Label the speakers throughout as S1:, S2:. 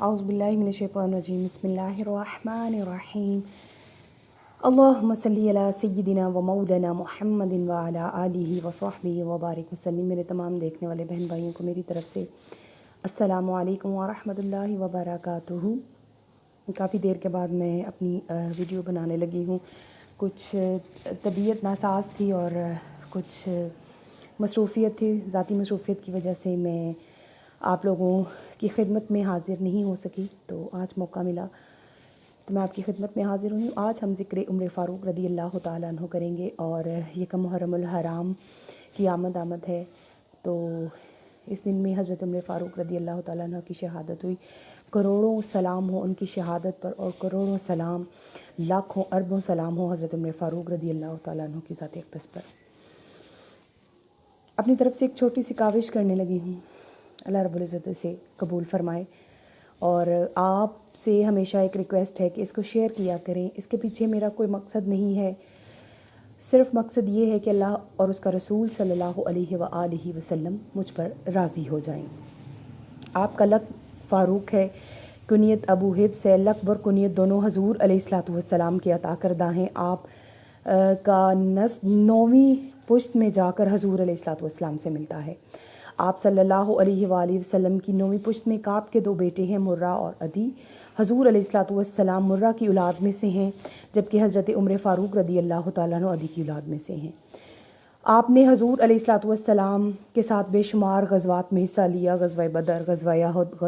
S1: اعوذ باللہ من الشیطان الرجیم بسم اللہ الرحمن الرحیم اللہم صلی علی سیدنا و مولانا محمد وعلی آلہ وصحبہ وبارک وسلم۔ میرے تمام دیکھنے والے بہن بھائیوں کو میری طرف سے السلام علیکم ورحمۃ اللہ وبرکاتہ۔ کافی دیر کے بعد میں اپنی ویڈیو بنانے لگی ہوں۔ کچھ طبیعت ناساز تھی اور کچھ مصروفیت تھی، ذاتی مصروفیت کی وجہ سے میں آپ لوگوں کی خدمت میں حاضر نہیں ہو سکی، تو آج موقع ملا تو میں آپ کی خدمت میں حاضر ہوں۔ آج ہم ذکر عمر فاروق رضی اللہ تعالیٰ عنہ کریں گے اور یکم محرم الحرام کی آمد ہے، تو اس دن میں حضرت عمر فاروق رضی اللہ تعالیٰ عنہ کی شہادت ہوئی۔ کروڑوں سلام ہو ان کی شہادت پر، اور کروڑوں سلام، لاکھوں اربوں سلام ہو حضرت عمر فاروق رضی اللہ تعالیٰ عنہ کی ذات اقدس پر۔ اپنی طرف سے ایک چھوٹی سی کاوش کرنے لگی ہوں، اللہ رب العزت سے قبول فرمائے، اور آپ سے ہمیشہ ایک ریکویسٹ ہے کہ اس کو شیئر کیا کریں۔ اس کے پیچھے میرا کوئی مقصد نہیں ہے، صرف مقصد یہ ہے کہ اللہ اور اس کا رسول صلی اللہ علیہ وآلہ وسلم مجھ پر راضی ہو جائیں۔ آپ کا لقب فاروق ہے، کنیت ابو حفص ہے، لقب اور کنیت دونوں حضور علیہ الصلوۃ والسلام کے عطا کردہ ہیں۔ آپ کا نسب 9ویں پشت میں جا کر حضور علیہ الصلوۃ والسلام سے ملتا ہے۔ آپ صلی اللہ علیہ وآلہ وسلم کی 9ویں پشت میں کعب کے 2 بیٹے ہیں، مرہ اور عدی۔ حضور علیہ الصلوۃ والسلام مرہ کی اولاد میں سے ہیں، جبکہ حضرت عمر فاروق رضی اللہ تعالیٰ عنہ عدی کی اولاد میں سے ہیں۔ آپ نے حضور علیہ الصلوۃ والسلام کے ساتھ بے شمار غزوات میں حصہ لیا، غزوہ بدر، غزوہ احد،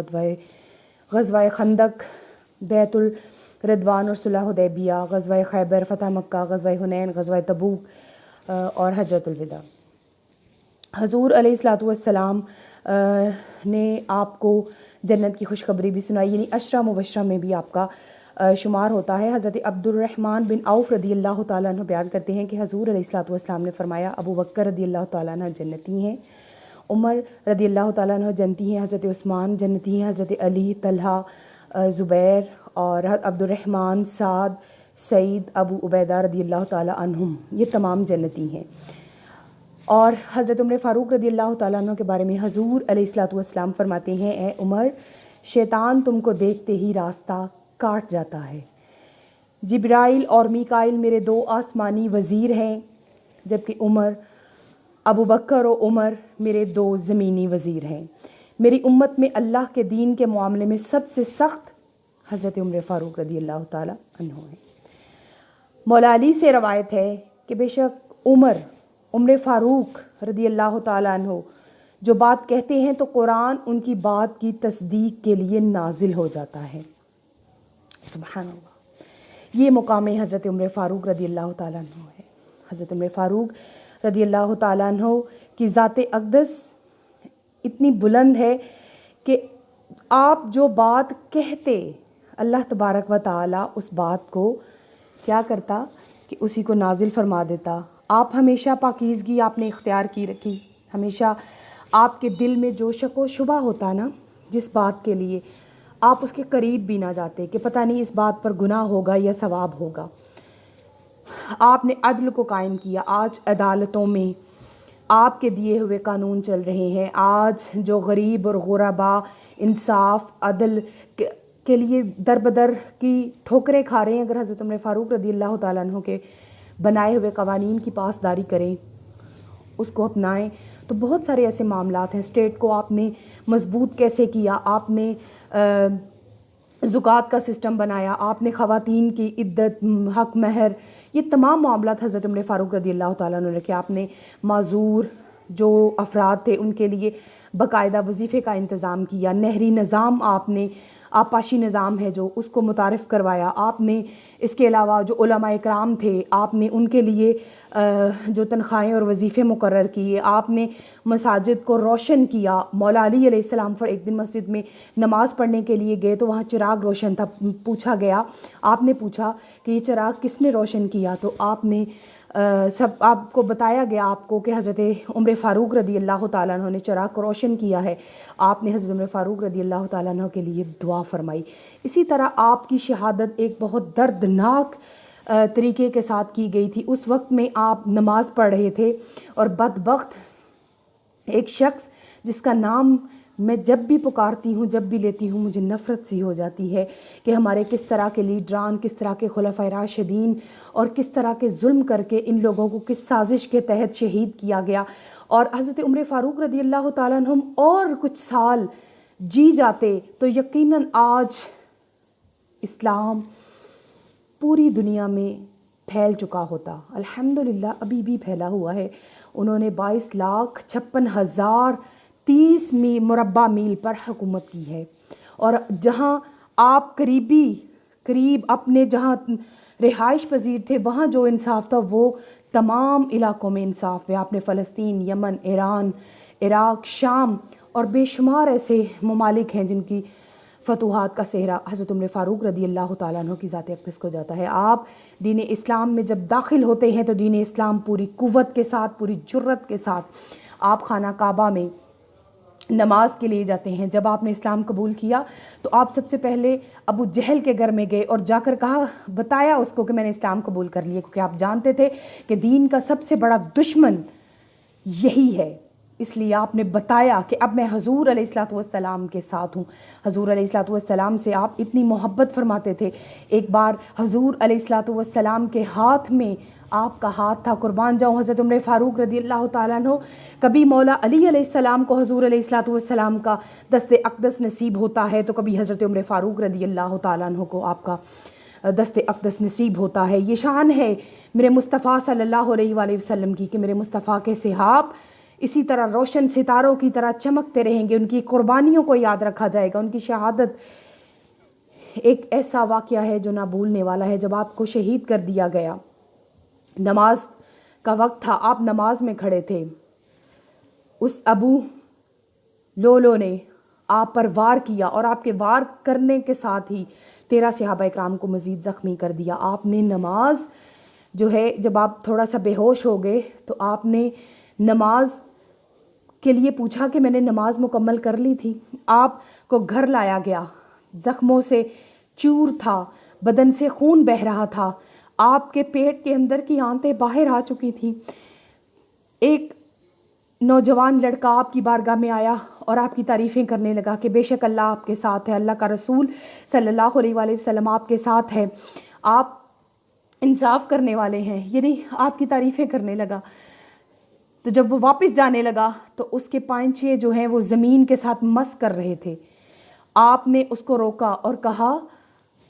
S1: غزوہ خندق، بیعت الرضوان اور صلح حدیبیہ، غزوہ خیبر، فتح مکہ، غزوہ حنین، غزوہ تبوک اور حجۃ الوداع۔ حضور علیہ الصلوۃ والسلام نے آپ کو جنت کی خوشخبری بھی سنائی، یعنی عشرہ مبشرہ میں بھی آپ کا شمار ہوتا ہے۔ حضرت عبد الرحمن بن عوف رضی اللہ تعالیٰ عنہ بیان کرتے ہیں کہ حضور علیہ الصلوۃ والسلام نے فرمایا، ابو بکر رضی اللہ تعالیٰ عنہ جنتی ہیں، عمر رضی اللہ تعالیٰ عنہ جنتی ہیں، حضرت عثمان جنتی ہیں، حضرت علی، طلحہ، زبیر اور عبد الرحمن، سعد، سعید، ابو عبیدہ رضی اللہ تعالیٰ عنہم، یہ تمام جنتی ہیں۔ اور حضرت عمر فاروق رضی اللہ تعالیٰ عنہ کے بارے میں حضور علیہ الصلوۃ والسلام فرماتے ہیں، اے عمر، شیطان تم کو دیکھتے ہی راستہ کاٹ جاتا ہے۔ جبرائیل اور میکائیل میرے 2 آسمانی وزیر ہیں، جبکہ ابو بکر و عمر میرے 2 زمینی وزیر ہیں۔ میری امت میں اللہ کے دین کے معاملے میں سب سے سخت حضرت عمر فاروق رضی اللہ تعالیٰ عنہ ہیں۔ مولا علی سے روایت ہے کہ بے شک عمر فاروق رضی اللہ تعالیٰ عنہ جو بات کہتے ہیں تو قرآن ان کی بات کی تصدیق کے لیے نازل ہو جاتا ہے۔ سبحان اللہ، یہ مقام حضرت عمر فاروق رضی اللہ تعالیٰ عنہ ہے۔ حضرت عمر فاروق رضی اللہ تعالیٰ عنہ کی ذات اقدس اتنی بلند ہے کہ آپ جو بات کہتے، اللہ تبارک و تعالیٰ اس بات کو کیا کرتا کہ اسی کو نازل فرما دیتا۔ آپ ہمیشہ پاکیزگی آپ نے اختیار کی رکھی، ہمیشہ آپ کے دل میں جو شک و شبہ ہوتا نا جس بات کے لیے، آپ اس کے قریب بھی نہ جاتے کہ پتہ نہیں اس بات پر گناہ ہوگا یا ثواب ہوگا۔ آپ نے عدل کو قائم کیا۔ آج عدالتوں میں آپ کے دیے ہوئے قانون چل رہے ہیں۔ آج جو غریب اور غربا انصاف عدل کے لیے در بدر کی ٹھوکریں کھا رہے ہیں، اگر حضرت عمر فاروق رضی اللہ تعالیٰ عنہ کے بنائے ہوئے قوانین کی پاسداری کریں، اس کو اپنائیں، تو بہت سارے ایسے معاملات ہیں۔ اسٹیٹ کو آپ نے مضبوط کیسے کیا، آپ نے زکوٰۃ کا سسٹم بنایا، آپ نے خواتین کی عدت، حق مہر، یہ تمام معاملات حضرت عمر فاروق رضی اللہ تعالیٰ عنہ نے رکھے۔ آپ نے معذور جو افراد تھے ان کے لیے باقاعدہ وظیفے کا انتظام کیا، نہری نظام آپ نے، آبپاشی نظام ہے جو، اس کو متعارف کروایا۔ آپ نے اس کے علاوہ جو علماء اکرام تھے، آپ نے ان کے لیے جو تنخواہیں اور وظیفے مقرر کیے، آپ نے مساجد کو روشن کیا۔ مولا علی علیہ السلام پر ایک دن مسجد میں نماز پڑھنے کے لیے گئے تو وہاں چراغ روشن تھا، پوچھا گیا، آپ نے پوچھا کہ یہ چراغ کس نے روشن کیا، تو آپ نے آپ کو بتایا گیا آپ کو کہ حضرت عمر فاروق رضی اللہ تعالیٰ عنہ نے چراغ کو روشن کیا ہے۔ آپ نے حضرت عمر فاروق رضی اللہ تعالیٰ عنہ کے لیے دعا فرمائی۔ اسی طرح آپ کی شہادت ایک بہت دردناک طریقے کے ساتھ کی گئی تھی۔ اس وقت میں آپ نماز پڑھ رہے تھے اور بدبخت ایک شخص جس کا نام میں جب بھی پکارتی ہوں، جب بھی لیتی ہوں، مجھے نفرت سی ہو جاتی ہے کہ ہمارے کس طرح کے لیڈران، کس طرح کے خلفائے راشدین اور کس طرح کے ظلم کر کے ان لوگوں کو کس سازش کے تحت شہید کیا گیا. اور حضرت عمر فاروق رضی اللہ تعالیٰ عنہم اور کچھ سال جی جاتے تو یقیناً آج اسلام پوری دنیا میں پھیل چکا ہوتا. الحمدللہ ابھی بھی پھیلا ہوا ہے. انہوں نے 22,56,030 مربع میل پر حکومت کی ہے، اور جہاں آپ قریب اپنے جہاں رہائش پذیر تھے وہاں جو انصاف تھا وہ تمام علاقوں میں انصاف ہے. آپ نے فلسطین، یمن، ایران، عراق، شام اور بے شمار ایسے ممالک ہیں جن کی فتوحات کا صحرا حضرت عمر فاروق رضی اللہ تعالیٰ عنہ کی ذات اقدس کو جاتا ہے. آپ دین اسلام میں جب داخل ہوتے ہیں تو دین اسلام پوری قوت کے ساتھ، پوری جرت کے ساتھ آپ خانہ کعبہ میں نماز کے لیے جاتے ہیں. جب آپ نے اسلام قبول کیا تو آپ سب سے پہلے ابو جہل کے گھر میں گئے اور جا کر بتایا اس کو کہ میں نے اسلام قبول کر لیا، کیونکہ آپ جانتے تھے کہ دین کا سب سے بڑا دشمن یہی ہے. اس لیے آپ نے بتایا کہ اب میں حضور علیہ الصلوۃ والسلام کے ساتھ ہوں. حضور علیہ الصلوۃ والسلام سے آپ اتنی محبت فرماتے تھے. ایک بار حضور علیہ الصلوۃ والسلام کے ہاتھ میں آپ کا ہاتھ تھا، قربان جاؤں حضرت عمر فاروق رضی اللہ تعالیٰ عنہ. کبھی مولا علی علیہ السلام کو حضور علیہ الصلوۃ والسلام کا دست اقدس نصیب ہوتا ہے تو کبھی حضرت عمر فاروق رضی اللہ تعالیٰ عنہ کو آپ کا دست اقدس نصیب ہوتا ہے. یہ شان ہے میرے مصطفیٰ صلی اللہ علیہ وآلہ وسلم کی کہ میرے مصطفیٰ کے صحاب اسی طرح روشن ستاروں کی طرح چمکتے رہیں گے. ان کی قربانیوں کو یاد رکھا جائے گا. ان کی شہادت ایک ایسا واقعہ ہے جو نہ بھولنے والا ہے. جب آپ کو شہید کر دیا گیا، نماز کا وقت تھا، آپ نماز میں کھڑے تھے، اس ابو لولو نے آپ پر وار کیا اور آپ کے وار کرنے کے ساتھ ہی 13 صحابہ اکرام کو مزید زخمی کر دیا. آپ نے نماز جو ہے، جب آپ تھوڑا سا بے ہوش ہو گئے تو آپ نے نماز کے لیے پوچھا کہ میں نے نماز مکمل کر لی تھی. آپ کو گھر لایا گیا، زخموں سے چور تھا، بدن سے خون بہہ رہا تھا، آپ کے پیٹ کے اندر کی آنتیں باہر آ چکی تھیں. ایک نوجوان لڑکا آپ کی بارگاہ میں آیا اور آپ کی تعریفیں کرنے لگا کہ بے شک اللہ آپ کے ساتھ ہے، اللہ کا رسول صلی اللہ علیہ وآلہ وسلم آپ کے ساتھ ہے، آپ انصاف کرنے والے ہیں، یعنی آپ کی تعریفیں کرنے لگا. تو جب وہ واپس جانے لگا تو اس کے پائنچے جو ہیں وہ زمین کے ساتھ مس کر رہے تھے. آپ نے اس کو روکا اور کہا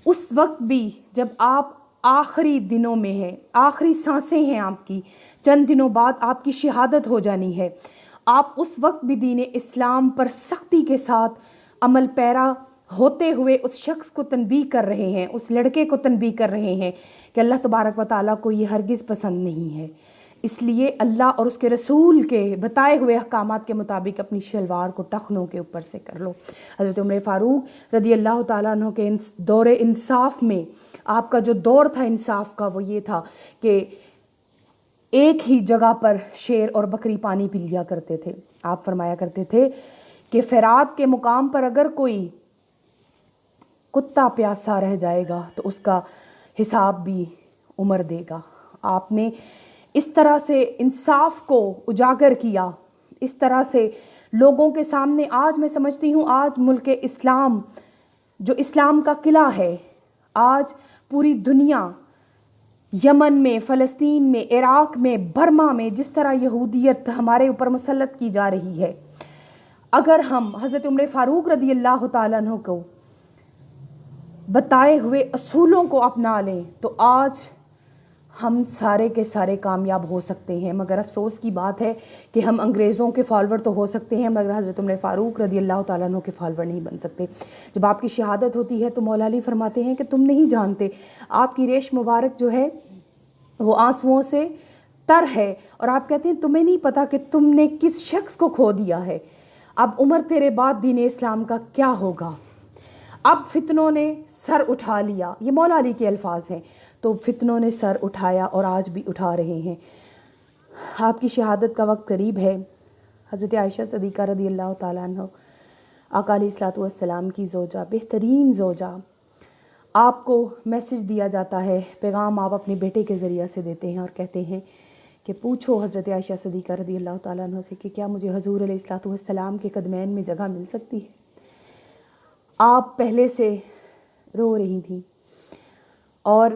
S1: اس وقت بھی جب آپ آخری دنوں میں ہیں، آخری سانسیں ہیں آپ کی، چند دنوں بعد آپ کی شہادت ہو جانی ہے، آپ اس وقت بھی دین اسلام پر سختی کے ساتھ عمل پیرا ہوتے ہوئے اس شخص کو تنبیہ کر رہے ہیں، اس لڑکے کو تنبیہ کر رہے ہیں کہ اللہ تبارک و تعالیٰ کو یہ ہرگز پسند نہیں ہے. اس لیے اللہ اور اس کے رسول کے بتائے ہوئے احکامات کے مطابق اپنی شلوار کو ٹخنوں کے اوپر سے کر لو. حضرت عمر فاروق رضی اللہ تعالیٰ عنہ کے دور انصاف میں آپ کا جو دور تھا انصاف کا وہ یہ تھا کہ ایک ہی جگہ پر شیر اور بکری پانی پی لیا کرتے تھے. آپ فرمایا کرتے تھے کہ فرات کے مقام پر اگر کوئی کتا پیاسا رہ جائے گا تو اس کا حساب بھی عمر دے گا. آپ نے اس طرح سے انصاف کو اجاگر کیا، اس طرح سے لوگوں کے سامنے. آج میں سمجھتی ہوں آج ملک اسلام جو اسلام کا قلعہ ہے، آج پوری دنیا، یمن میں، فلسطین میں، عراق میں، برما میں جس طرح یہودیت ہمارے اوپر مسلط کی جا رہی ہے، اگر ہم حضرت عمر فاروق رضی اللہ تعالیٰ عنہ کو بتائے ہوئے اصولوں کو اپنا لیں تو آج ہم سارے کے سارے کامیاب ہو سکتے ہیں. مگر افسوس کی بات ہے کہ ہم انگریزوں کے فالوور تو ہو سکتے ہیں مگر حضرت عمر فاروق رضی اللہ تعالیٰ عنہ کے فالوور نہیں بن سکتے. جب آپ کی شہادت ہوتی ہے تو مولا علی فرماتے ہیں کہ تم نہیں جانتے، آپ کی ریش مبارک جو ہے وہ آنسوؤں سے تر ہے، اور آپ کہتے ہیں تمہیں نہیں پتا کہ تم نے کس شخص کو کھو دیا ہے. اب عمر تیرے بعد دین اسلام کا کیا ہوگا؟ اب فتنوں نے سر اٹھا لیا. یہ مولا علی کے الفاظ ہیں. تو فتنوں نے سر اٹھایا اور آج بھی اٹھا رہے ہیں. آپ کی شہادت کا وقت قریب ہے. حضرت عائشہ صدیقہ رضی اللہ تعالیٰ عنہ آقا علیہ الصلوۃ والسلام کی زوجہ، بہترین زوجہ، آپ کو میسج دیا جاتا ہے، پیغام آپ اپنے بیٹے کے ذریعہ سے دیتے ہیں اور کہتے ہیں کہ پوچھو حضرت عائشہ صدیقہ رضی اللہ تعالیٰ عنہ سے کہ کیا مجھے حضور علیہ الصلوۃ والسلام کے قدمین میں جگہ مل سکتی ہے. آپ پہلے سے رو رہی تھیں اور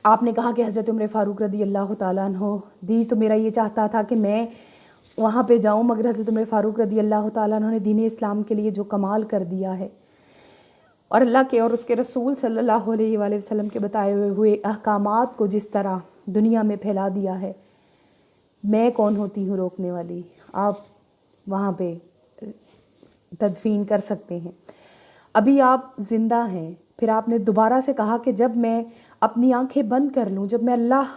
S1: آپ نے کہا کہ حضرت عمر فاروق رضی اللہ تعالیٰ عنہ دی تو میرا یہ چاہتا تھا کہ میں وہاں پہ جاؤں، مگر حضرت عمر فاروق رضی اللہ تعالیٰ عنہ نے دین اسلام کے لیے جو کمال کر دیا ہے اور اللہ کے اور اس کے رسول صلی اللہ علیہ وآلہ وسلم کے بتائے ہوئے احکامات کو جس طرح دنیا میں پھیلا دیا ہے، میں کون ہوتی ہوں روکنے والی. آپ وہاں پہ تدفین کر سکتے ہیں. ابھی آپ زندہ ہیں. پھر آپ نے دوبارہ سے کہا کہ جب میں اپنی آنکھیں بند کر لوں، جب میں اللہ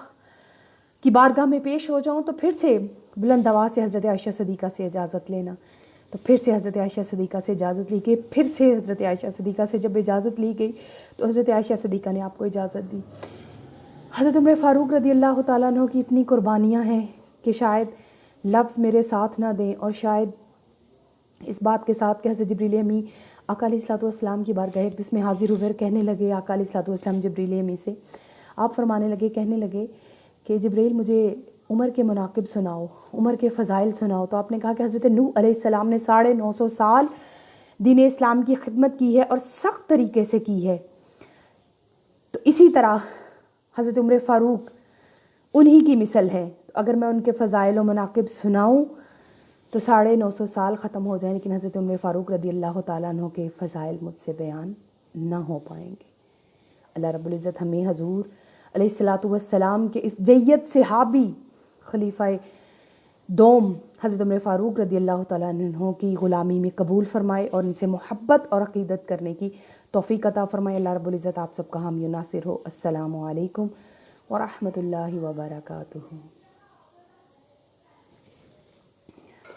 S1: کی بارگاہ میں پیش ہو جاؤں، تو پھر سے بلند آواز سے حضرت عائشہ صدیقہ سے اجازت لینا. تو پھر سے حضرت عائشہ صدیقہ سے اجازت لی گئی. پھر سے حضرت عائشہ صدیقہ سے جب اجازت لی گئی تو حضرت عائشہ صدیقہ نے آپ کو اجازت دی. حضرت عمر فاروق رضی اللہ تعالیٰ عنہ کی اتنی قربانیاں ہیں کہ شاید لفظ میرے ساتھ نہ دیں، اور شاید اس بات کے ساتھ کہ حضرت جبریل امی آقا علیہ الصلوۃ والسلام کی بارگاہ اقدس میں حاضر ہوئے کہنے لگے آقا علیہ الصلوۃ والسلام جبریل امی سے آپ فرمانے لگے، کہنے لگے کہ جبریل مجھے عمر کے مناقب سناؤ، عمر کے فضائل سناؤ. تو آپ نے کہا کہ حضرت نوح علیہ السلام نے 950 سال دین اسلام کی خدمت کی ہے اور سخت طریقے سے کی ہے. تو اسی طرح حضرت عمر فاروق انہی کی مثل ہے. اگر میں ان کے فضائل و مناقب سناؤں تو 950 سال ختم ہو جائیں، لیکن حضرت عمر فاروق رضی اللہ تعالیٰ عنہ کے فضائل مجھ سے بیان نہ ہو پائیں گے. اللہ رب العزت ہمیں حضور علیہ الصلوۃ والسلام کے اس جید صحابی خلیفہ دوم حضرت عمر فاروق رضی اللہ تعالیٰ عنہ کی غلامی میں قبول فرمائے اور ان سے محبت اور عقیدت کرنے کی توفیق عطا فرمائے. اللہ رب العزت آپ سب کا حامی و ناصر ہو. السلام علیکم ورحمۃ اللہ وبرکاتہ.